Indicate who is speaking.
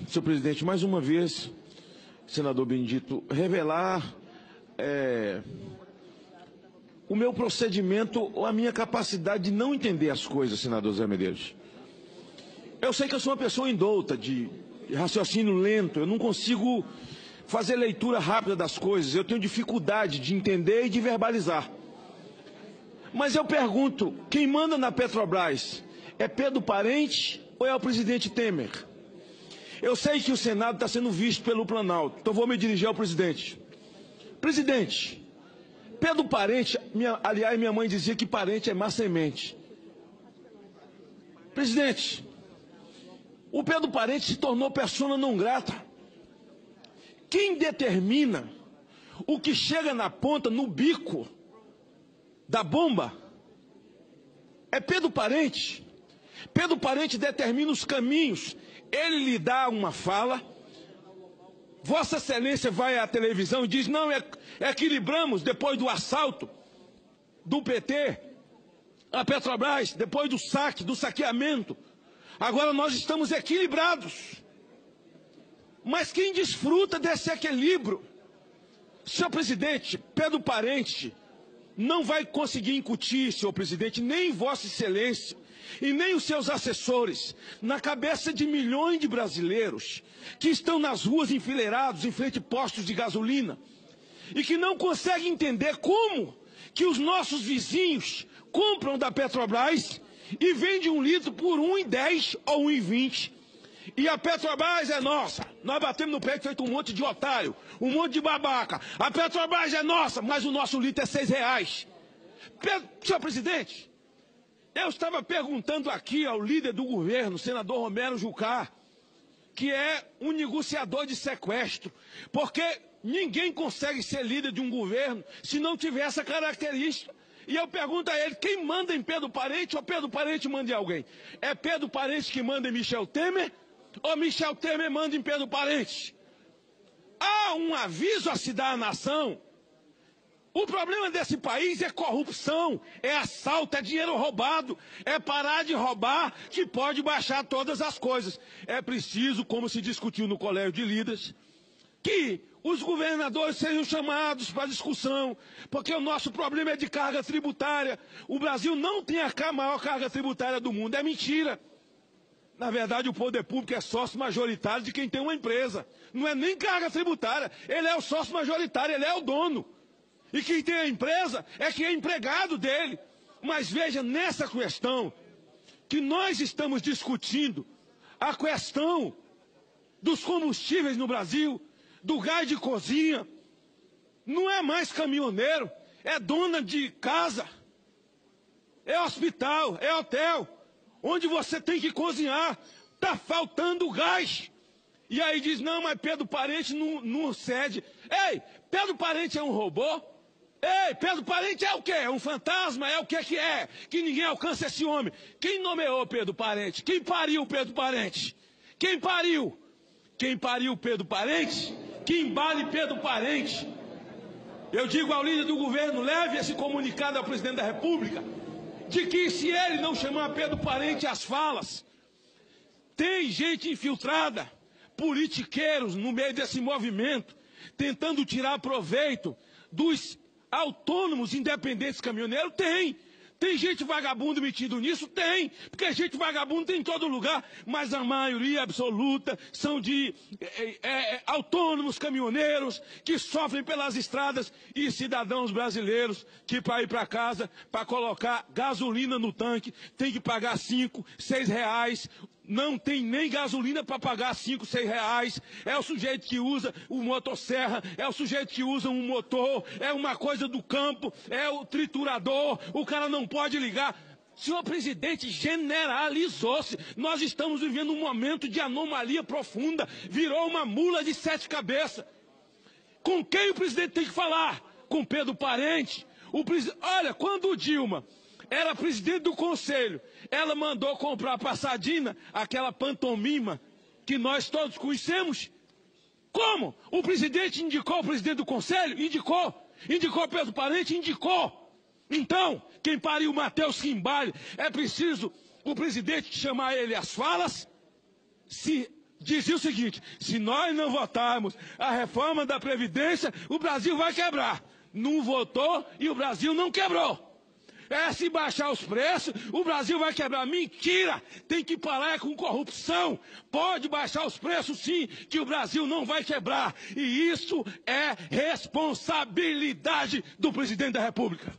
Speaker 1: Senhor presidente, mais uma vez, senador Benedito, revelar o meu procedimento ou a minha capacidade de não entender as coisas, senador Zé Medeiros. Eu sei que eu sou uma pessoa indouta, de raciocínio lento, eu não consigo fazer leitura rápida das coisas, eu tenho dificuldade de entender e de verbalizar. Mas eu pergunto, quem manda na Petrobras é Pedro Parente ou é o presidente Temer? Eu sei que o Senado está sendo visto pelo Planalto, então vou me dirigir ao presidente. Presidente, Pedro Parente, aliás, minha mãe dizia que parente é má semente. Presidente, o Pedro Parente se tornou persona não grata. Quem determina o que chega na ponta, no bico da bomba, é Pedro Parente. Pedro Parente determina os caminhos. Ele lhe dá uma fala, Vossa Excelência vai à televisão e diz, não, equilibramos depois do assalto do PT, a Petrobras, depois do saque, do saqueamento. Agora nós estamos equilibrados. Mas quem desfruta desse equilíbrio? Senhor presidente, Pedro Parente não vai conseguir incutir, senhor presidente, nem Vossa Excelência e nem os seus assessores, na cabeça de milhões de brasileiros que estão nas ruas enfileirados em frente a postos de gasolina e que não conseguem entender como que os nossos vizinhos compram da Petrobras e vendem um litro por R$ 1,10 ou R$ 1,20. E a Petrobras é nossa. Nós batemos no peito feito um monte de otário, um monte de babaca. A Petrobras é nossa, mas o nosso litro é R$ 6. Senhor presidente, eu estava perguntando aqui ao líder do governo, senador Romero Jucá, que é um negociador de sequestro, porque ninguém consegue ser líder de um governo se não tiver essa característica. E eu pergunto a ele, quem manda em Pedro Parente ou Pedro Parente manda em alguém? É Pedro Parente que manda em Michel Temer ou Michel Temer manda em Pedro Parente? Há um aviso a se dar à nação. O problema desse país é corrupção, é assalto, é dinheiro roubado, é parar de roubar que pode baixar todas as coisas. É preciso, como se discutiu no Colégio de Líderes, que os governadores sejam chamados para discussão, porque o nosso problema é de carga tributária. O Brasil não tem a maior carga tributária do mundo, é mentira. Na verdade, o poder público é sócio majoritário de quem tem uma empresa. Não é nem carga tributária, ele é o sócio majoritário, ele é o dono. E quem tem a empresa é quem é empregado dele. Mas veja, nessa questão que nós estamos discutindo, a questão dos combustíveis no Brasil, do gás de cozinha, não é mais caminhoneiro, é dona de casa, é hospital, é hotel, onde você tem que cozinhar, está faltando gás. E aí diz, não, mas Pedro Parente não cede. Ei, Pedro Parente é um robô? Ei, Pedro Parente é o quê? É um fantasma? É o que é? Que ninguém alcança esse homem. Quem nomeou Pedro Parente? Quem pariu Pedro Parente? Quem pariu? Quem pariu Pedro Parente? Que embale Pedro Parente. Eu digo ao líder do governo, leve esse comunicado ao presidente da República, de que se ele não chamar Pedro Parente às falas, tem gente infiltrada, politiqueiros no meio desse movimento, tentando tirar proveito dos autônomos independentes caminhoneiros. Tem gente vagabundo metido nisso? Tem, porque gente vagabundo tem em todo lugar, mas a maioria absoluta são de autônomos caminhoneiros que sofrem pelas estradas e cidadãos brasileiros que para ir para casa, para colocar gasolina no tanque, tem que pagar 5, 6 reais. Não tem nem gasolina para pagar 5, 6 reais. É o sujeito que usa o motosserra, é o sujeito que usa um motor, é uma coisa do campo, é o triturador, o cara não pode ligar. Senhor presidente, generalizou-se. Nós estamos vivendo um momento de anomalia profunda. Virou uma mula de 7 cabeças. Com quem o presidente tem que falar? Com Pedro Parente? Olha, quando o Dilma era presidente do conselho, ela mandou comprar para a Sardina aquela pantomima que nós todos conhecemos. Como? O presidente indicou o presidente do conselho? Indicou. Indicou Pedro Parente? Indicou. Então, quem pariu Matheus Quimbale, é preciso o presidente chamar ele às falas, se dizia o seguinte: se nós não votarmos a reforma da Previdência, o Brasil vai quebrar. Não votou e o Brasil não quebrou. Se baixar os preços, o Brasil vai quebrar. Mentira! Tem que parar com corrupção. Pode baixar os preços sim, que o Brasil não vai quebrar. E isso é responsabilidade do presidente da República.